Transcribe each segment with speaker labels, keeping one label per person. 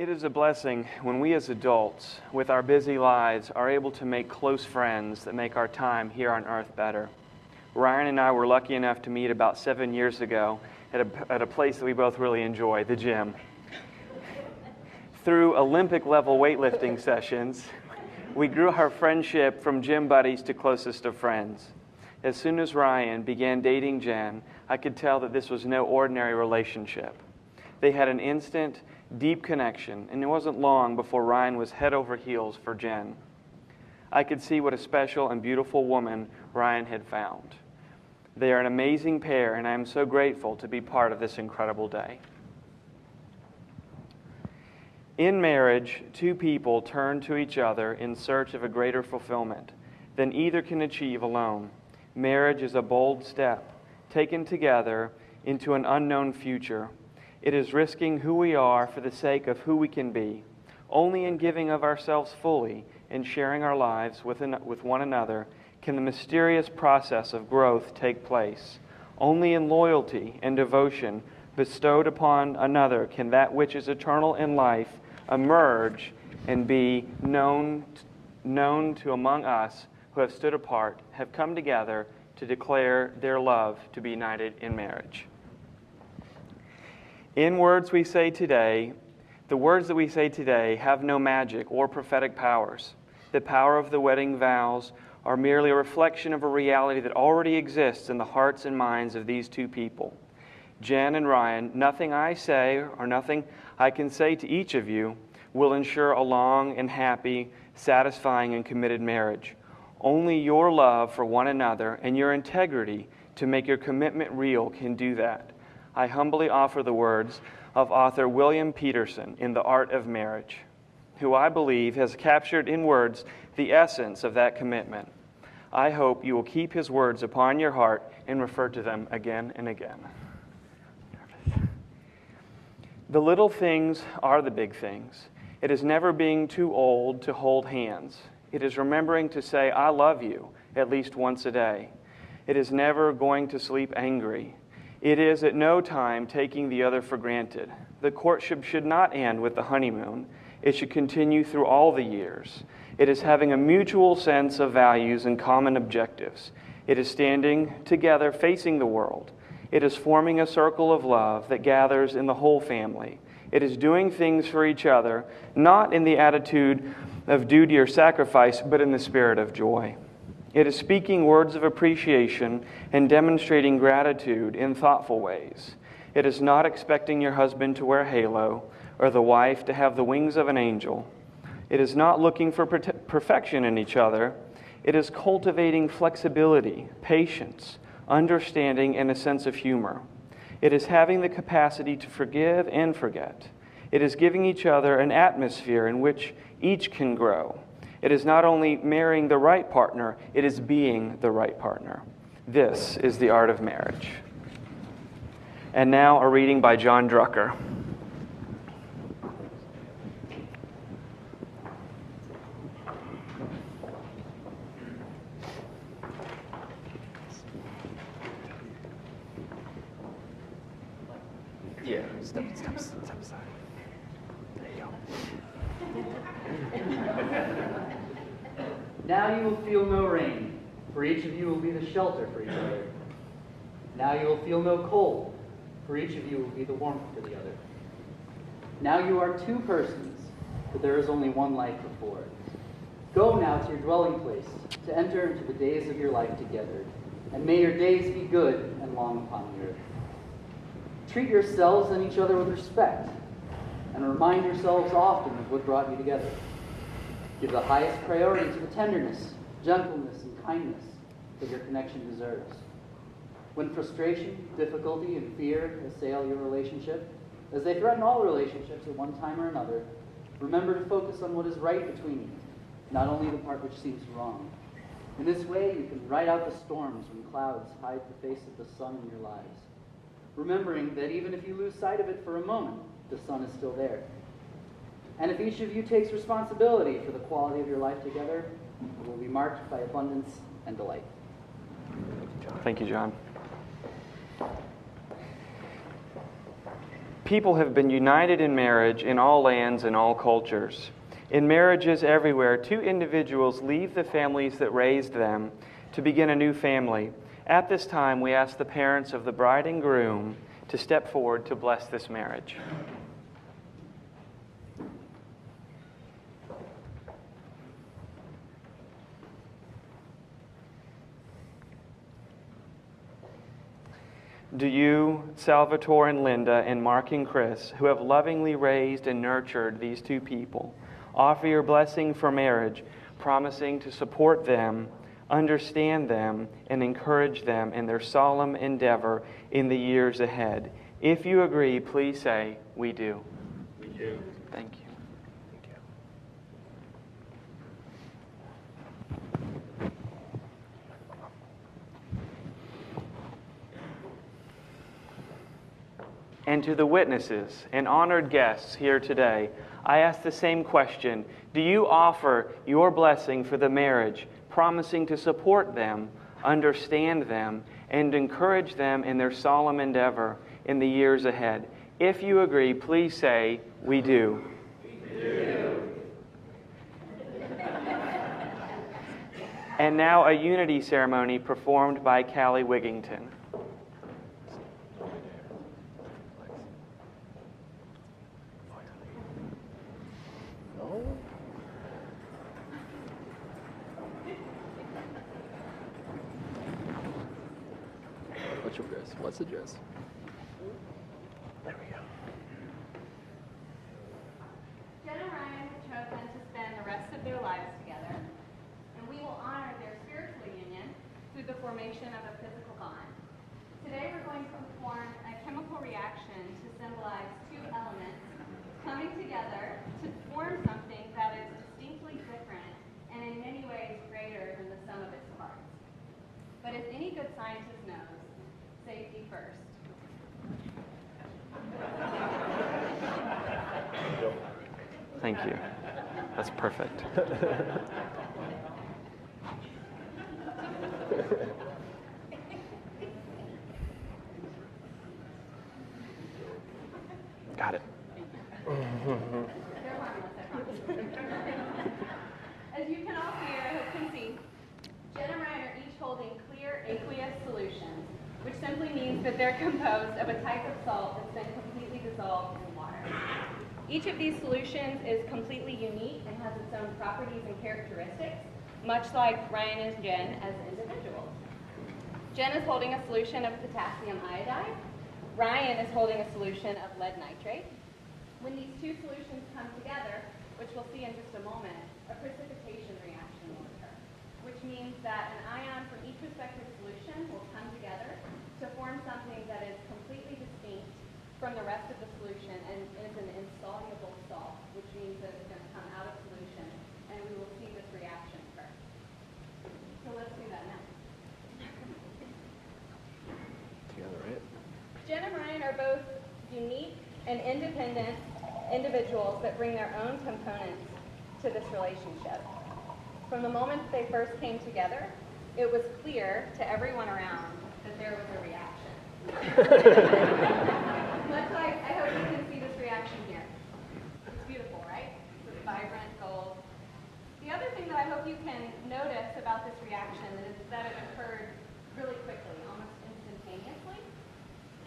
Speaker 1: It is a blessing when we as adults, with our busy lives, are able to make close friends that make our time here on earth better. Ryan and I were lucky enough to meet about 7 years ago at a place that we both really enjoy, the gym. Through Olympic-level weightlifting sessions, we grew our friendship from gym buddies to closest of friends. As soon as Ryan began dating Jen, I could tell that this was no ordinary relationship. They had an instant, deep connection, and it wasn't long before Ryan was head over heels for Jen. I could see what a special and beautiful woman Ryan had found. They are an amazing pair, and I am so grateful to be part of this incredible day. In marriage, two people turn to each other in search of a greater fulfillment than either can achieve alone. Marriage is a bold step, taken together into an unknown future. It is risking who we are for the sake of who we can be. Only in giving of ourselves fully and sharing our lives with one another can the mysterious process of growth take place. Only in loyalty and devotion bestowed upon another can that which is eternal in life emerge and be known to among us who have stood apart, have come together to declare their love to be united in marriage. In words we say today, the words that we say today have no magic or prophetic powers. The power of the wedding vows are merely a reflection of a reality that already exists in the hearts and minds of these two people. Jen and Ryan, nothing I say or nothing I can say to each of you will ensure a long and happy, satisfying and committed marriage. Only your love for one another and your integrity to make your commitment real can do that. I humbly offer the words of author William Peterson in The Art of Marriage, who I believe has captured in words the essence of that commitment. I hope you will keep his words upon your heart and refer to them again and again. The little things are the big things. It is never being too old to hold hands. It is remembering to say, I love you, at least once a day. It is never going to sleep angry. It is at no time taking the other for granted. The courtship should not end with the honeymoon. It should continue through all the years. It is having a mutual sense of values and common objectives. It is standing together facing the world. It is forming a circle of love that gathers in the whole family. It is doing things for each other, not in the attitude of duty or sacrifice, but in the spirit of joy. It is speaking words of appreciation and demonstrating gratitude in thoughtful ways. It is not expecting your husband to wear a halo or the wife to have the wings of an angel. It is not looking for perfection in each other. It is cultivating flexibility, patience, understanding, and a sense of humor. It is having the capacity to forgive and forget. It is giving each other an atmosphere in which each can grow. It is not only marrying the right partner, it is being the right partner. This is the art of marriage. And now a reading by John Drucker.
Speaker 2: Yeah, step aside. There you go.
Speaker 3: Now you will feel no rain, for each of you will be the shelter for each other. Now you will feel no cold, for each of you will be the warmth for the other. Now you are two persons, but there is only one life before. Go now to your dwelling place, to enter into the days of your life together, and may your days be good and long upon the earth. Treat yourselves and each other with respect, and remind yourselves often of what brought you together. Give the highest priority to the tenderness, gentleness, and kindness that your connection deserves. When frustration, difficulty, and fear assail your relationship, as they threaten all relationships at one time or another, remember to focus on what is right between you, not only the part which seems wrong. In this way, you can ride out the storms when clouds hide the face of the sun in your lives, remembering that even if you lose sight of it for a moment, the sun is still there. And if each of you takes responsibility for the quality of your life together, it will be marked by abundance and delight.
Speaker 1: Thank you, John. People have been united in marriage in all lands and all cultures. In marriages everywhere, two individuals leave the families that raised them to begin a new family. At this time, we ask the parents of the bride and groom to step forward to bless this marriage. Do you, Salvatore and Linda, and Mark and Chris, who have lovingly raised and nurtured these two people, offer your blessing for marriage, promising to support them, understand them, and encourage them in their solemn endeavor in the years ahead? If you agree, please say, "We do."
Speaker 2: We do.
Speaker 1: Thank you. And to the witnesses and honored guests here today, I ask the same question. Do you offer your blessing for the marriage, promising to support them, understand them, and encourage them in their solemn endeavor in the years ahead? If you agree, please say, "We do."
Speaker 2: We do.
Speaker 1: And now a unity ceremony performed by Callie Wigington.
Speaker 2: What's your dress? What's the dress? There we go.
Speaker 4: Jen and Ryan have chosen to spend the rest of their lives together, and we will honor their spiritual union through the formation of a physical bond. Today we're going to perform a chemical reaction to symbolize two elements coming together to form something that is distinctly different and in many ways greater than the sum of its parts. But as any good scientist knows, safety first.
Speaker 1: Thank you. That's perfect. Got it.
Speaker 4: They're harmless, I promise. As you can all see, or I hope can see, Jen and Ryan are each holding clear aqueous solutions, which simply means that they're composed of a type of salt that's been completely dissolved in water. Each of these solutions is completely unique and has its own properties and characteristics, much like Ryan and Jen as individuals. Jen is holding a solution of potassium iodide. Ryan is holding a solution of lead nitrate. When these two solutions come together, which we'll see in just a moment, a precipitation reaction will occur, which means that an ion from each respective solution will come together to form something that is completely distinct from the rest of the solution and is an insoluble salt, which means that it's going to come out of solution, and we will see this reaction occur. So let's do that now.
Speaker 2: Together, right?
Speaker 4: Jen and Ryan are both unique and independent individuals that bring their own components to this relationship. From the moment that they first came together, it was clear to everyone around that there was a reaction. Much like, I hope you can see this reaction here. It's beautiful, right? It's vibrant gold. The other thing that I hope you can notice about this reaction is that it occurred really quickly, almost instantaneously.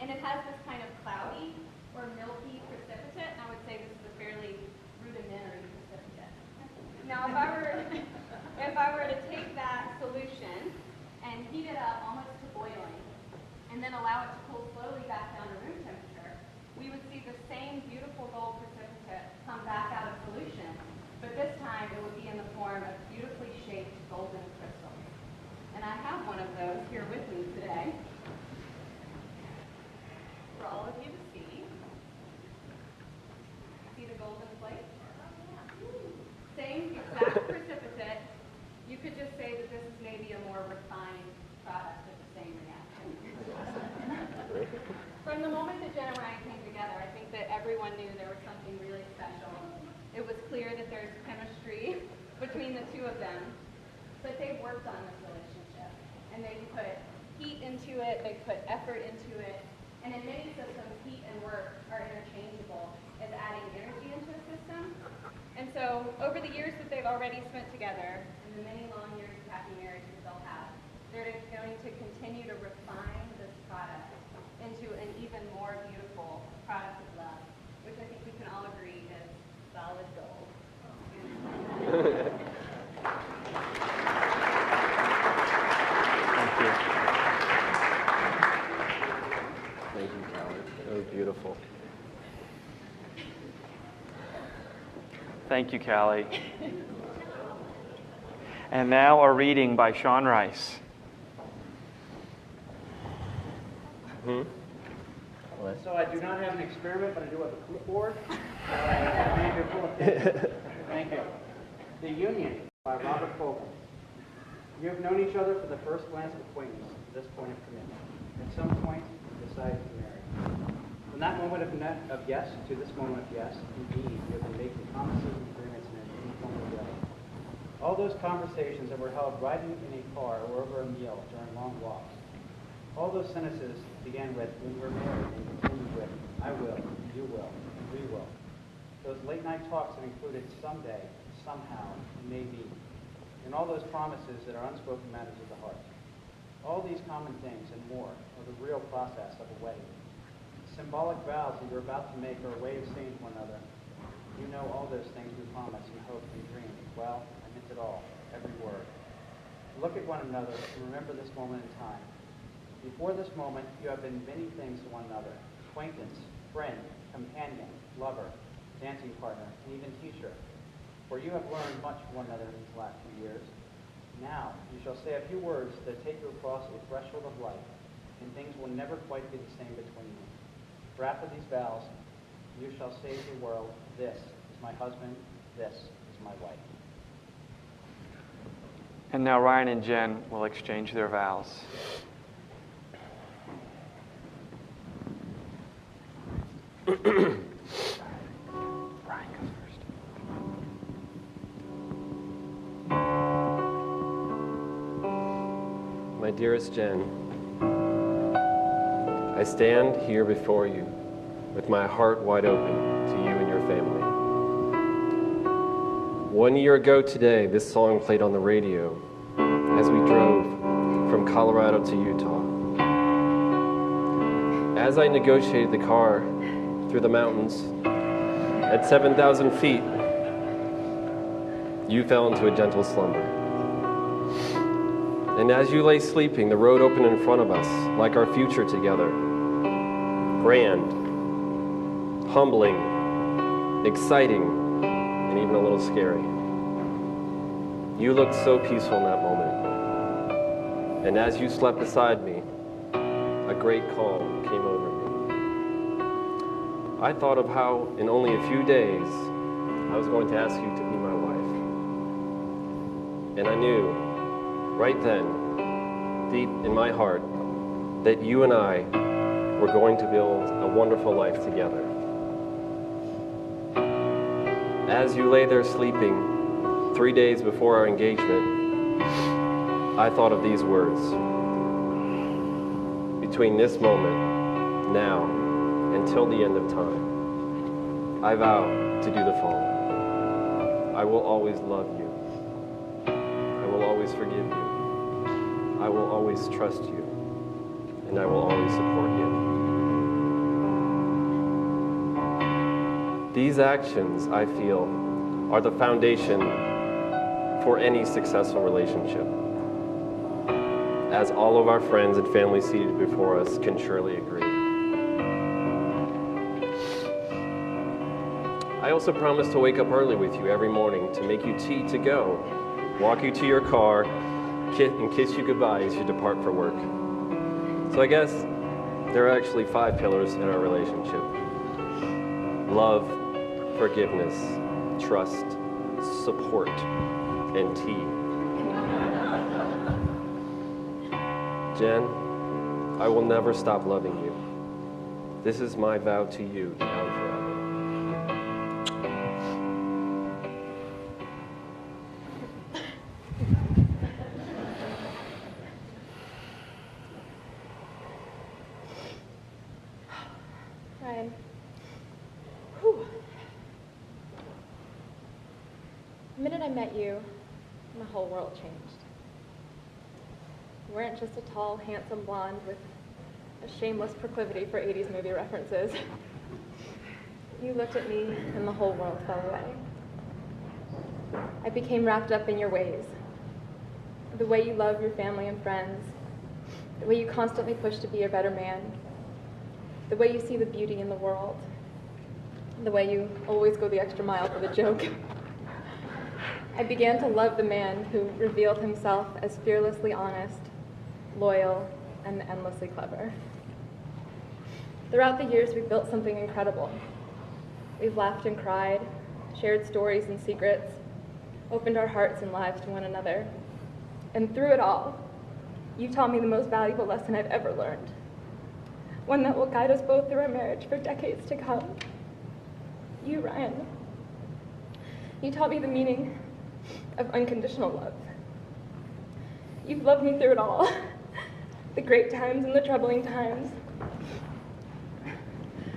Speaker 4: And it has this kind of cloudy or milky precipitate. And I would say this is a fairly rudimentary precipitate. Now, if I were to take that solution and heat it up almost to boiling, and then allow it to cool slowly back down to room temperature, we would see the same beautiful gold precipitate come back out of solution, but this time it would be in the form of beautifully shaped golden crystals. And I have one of those here with me today for all of you to see. See the golden flake? Same exact precipitate. You could just say that this is maybe a more refined product of the same reaction. From the moment that Jen and Ryan came together, I think that everyone knew there was something really special. It was clear that there's chemistry between the two of them, but they worked on this relationship, and they put heat into it, they put effort into it, And in many systems, heat and work are interchangeable as adding energy into a system. And so over the years that they've already spent together, and the many long years of happy marriages they'll have, they're going to continue to refine this product into an even more beautiful product of love, which I think we can all agree is solid gold.
Speaker 1: Thank you.
Speaker 2: Thank you, Callie. That was beautiful.
Speaker 1: Thank you, Callie. And now a reading by Sean Rice.
Speaker 3: So I do not have an experiment, but I do have a clipboard. Thank you. The Union by Robert Cogan. You have known each other for the first glance of acquaintance to this point of commitment. At some point, you decided to marry. From that moment of yes to this moment of yes, indeed, you have been making promises and agreements in an informal way. All those conversations that were held riding in a car or over a meal during long walks. All those sentences began with, when we're married, and continued with, I will, you will, we will. Those late night talks that included someday, somehow, maybe, and all those promises that are unspoken matters of the heart. All these common things and more are the real process of a wedding. The symbolic vows that you're about to make are a way of saying to one another, you know all those things we promise and hope and dream. Well, I meant it all, every word. Look at one another and remember this moment in time. Before this moment, you have been many things to one another: acquaintance, friend, companion, lover, dancing partner, and even teacher. For you have learned much from one another in these last few years. Now, you shall say a few words that take you across a threshold of life, and things will never quite be the same between you. For after these vows, you shall say to the world, this is my husband, this is my wife.
Speaker 1: And now Ryan and Jen will exchange their vows. Ryan goes first.
Speaker 2: My dearest Jen, I stand here before you with my heart wide open to you and your family. 1 year ago today, this song played on the radio as we drove from Colorado to Utah. As I negotiated the car through the mountains at 7,000 feet, you fell into a gentle slumber. And as you lay sleeping, the road opened in front of us, like our future together. Grand, humbling, exciting, and even a little scary. You looked so peaceful in that moment. And as you slept beside me, a great calm came over me. I thought of how in only a few days I was going to ask you to be my wife. And I knew right then, deep in my heart, that you and I were going to build a wonderful life together. As you lay there sleeping 3 days before our engagement, I thought of these words. Between this moment, now, until the end of time, I vow to do the following. I will always love you. I will always forgive you. I will always trust you. And I will always support you. These actions, I feel, are the foundation for any successful relationship, as all of our friends and family seated before us can surely agree. I also promise to wake up early with you every morning to make you tea to go, walk you to your car, and kiss you goodbye as you depart for work. So I guess there are actually 5 pillars in our relationship: love, forgiveness, trust, support, and tea. Jen, I will never stop loving you. This is my vow to you now and forever.
Speaker 5: The minute I met you, my whole world changed. You weren't just a tall, handsome blonde with a shameless proclivity for 80s movie references. You looked at me and the whole world fell away. I became wrapped up in your ways. The way you love your family and friends, the way you constantly push to be a better man, the way you see the beauty in the world, the way you always go the extra mile for the joke. I began to love the man who revealed himself as fearlessly honest, loyal, and endlessly clever. Throughout the years, we've built something incredible. We've laughed and cried, shared stories and secrets, opened our hearts and lives to one another. And through it all, you taught me the most valuable lesson I've ever learned, one that will guide us both through our marriage for decades to come. You, Ryan, you taught me the meaning of unconditional love. You've loved me through it all, the great times and the troubling times,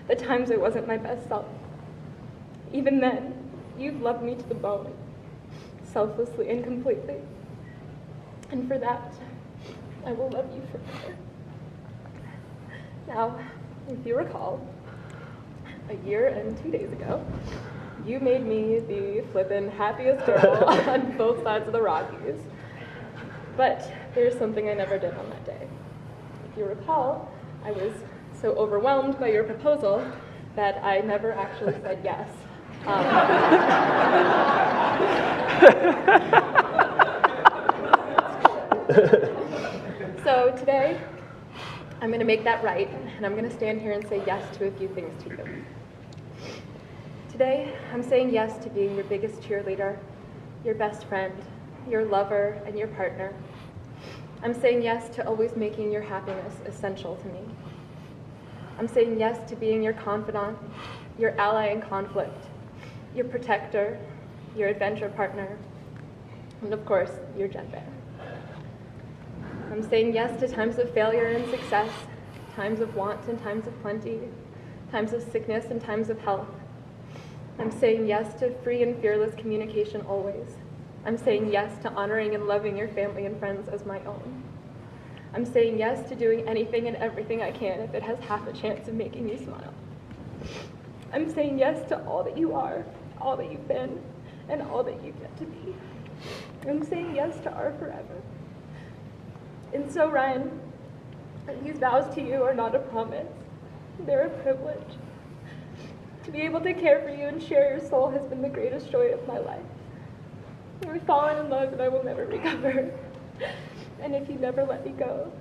Speaker 5: the times I wasn't my best self. Even then, you've loved me to the bone, selflessly and completely. And for that, I will love you forever. Now, if you recall, a year and 2 days ago, you made me the flippin' happiest girl on both sides of the Rockies. But there's something I never did on that day. If you recall, I was so overwhelmed by your proposal that I never actually said yes. So today, I'm going to make that right, and I'm going to stand here and say yes to a few things to you. Today, I'm saying yes to being your biggest cheerleader, your best friend, your lover, and your partner. I'm saying yes to always making your happiness essential to me. I'm saying yes to being your confidant, your ally in conflict, your protector, your adventure partner, and of course, your Jen Bear. I'm saying yes to times of failure and success, times of want and times of plenty, times of sickness and times of health. I'm saying yes to free and fearless communication always. I'm saying yes to honoring and loving your family and friends as my own. I'm saying yes to doing anything and everything I can if it has half a chance of making you smile. I'm saying yes to all that you are, all that you've been, and all that you've yet to be. I'm saying yes to our forever. And so, Ryan, these vows to you are not a promise. They're a privilege. To be able to care for you and share your soul has been the greatest joy of my life. We've fallen in love and I will never recover. And if you never let me go,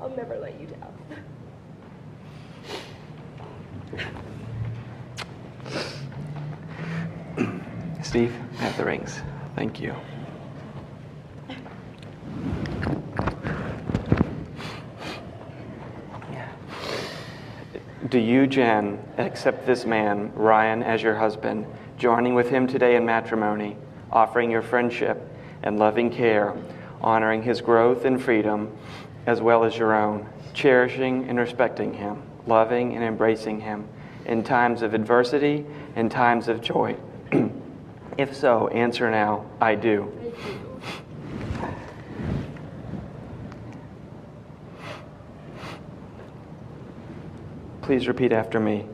Speaker 5: I'll never let you down.
Speaker 1: Steve, I have the rings. Thank you. Do you, Jen, accept this man, Ryan, as your husband, joining with him today in matrimony, offering your friendship and loving care, honoring his growth and freedom as well as your own, cherishing and respecting him, loving and embracing him in times of adversity and times of joy? If so, answer now, I do. Please repeat after me.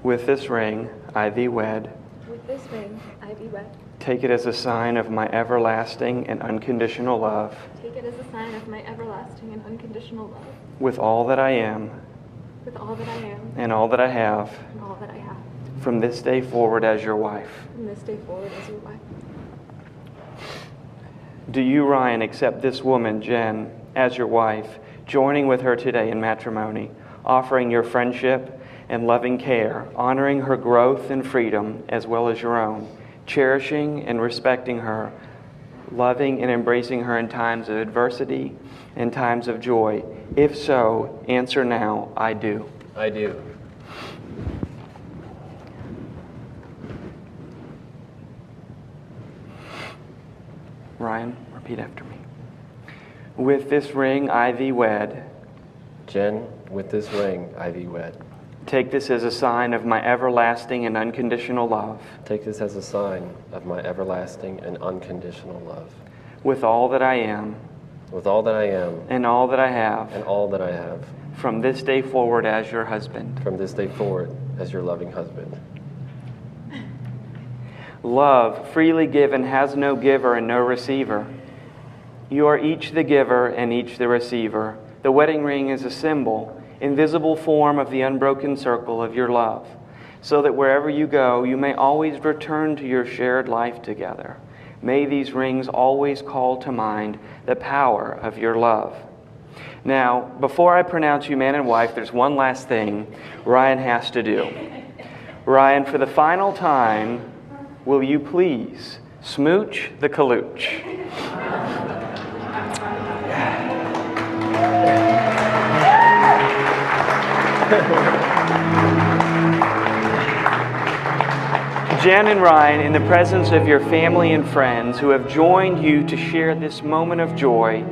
Speaker 1: With this ring, I thee wed.
Speaker 5: With this ring, I thee wed.
Speaker 1: Take it as a sign of my everlasting and unconditional love.
Speaker 5: Take it as a sign of my everlasting and unconditional love.
Speaker 1: With all that I am.
Speaker 5: With all that I am.
Speaker 1: And all that I have.
Speaker 5: And all that I have.
Speaker 1: From this day forward as your wife.
Speaker 5: From this day forward as your wife.
Speaker 1: Do you, Ryan, accept this woman, Jen, as your wife, joining with her today in matrimony, offering your friendship and loving care, honoring her growth and freedom as well as your own, cherishing and respecting her, loving and embracing her in times of adversity and times of joy? If so, answer now, I do.
Speaker 2: I do.
Speaker 1: Ryan, repeat after me. With this ring I thee wed.
Speaker 2: Jen, with this ring I thee wed.
Speaker 1: Take this as a sign of my everlasting and unconditional love.
Speaker 2: Take this as a sign of my everlasting and unconditional love.
Speaker 1: With all that I am
Speaker 2: With all that I am
Speaker 1: and all that I have,
Speaker 2: and all that I have,
Speaker 1: from this day forward as your husband.
Speaker 2: from this day forward as your loving husband.
Speaker 1: Love, freely given, has no giver and no receiver. You are each the giver and each the receiver. The wedding ring is a symbol, invisible form of the unbroken circle of your love, so that wherever you go, you may always return to your shared life together. May these rings always call to mind the power of your love. Now, before I pronounce you man and wife, there's one last thing Ryan has to do. Ryan, for the final time, will you please smooch the kalooch? Jen and Ryan, in the presence of your family and friends who have joined you to share this moment of joy,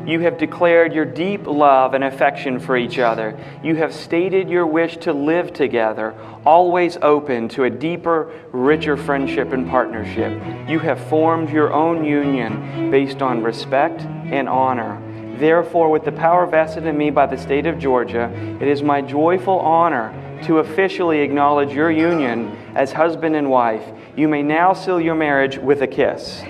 Speaker 1: you have declared your deep love and affection for each other. You have stated your wish to live together, always open to a deeper, richer friendship and partnership. You have formed your own union based on respect and honor. Therefore, with the power vested in me by the state of Georgia, it is my joyful honor to officially acknowledge your union as husband and wife. You may now seal your marriage with a kiss.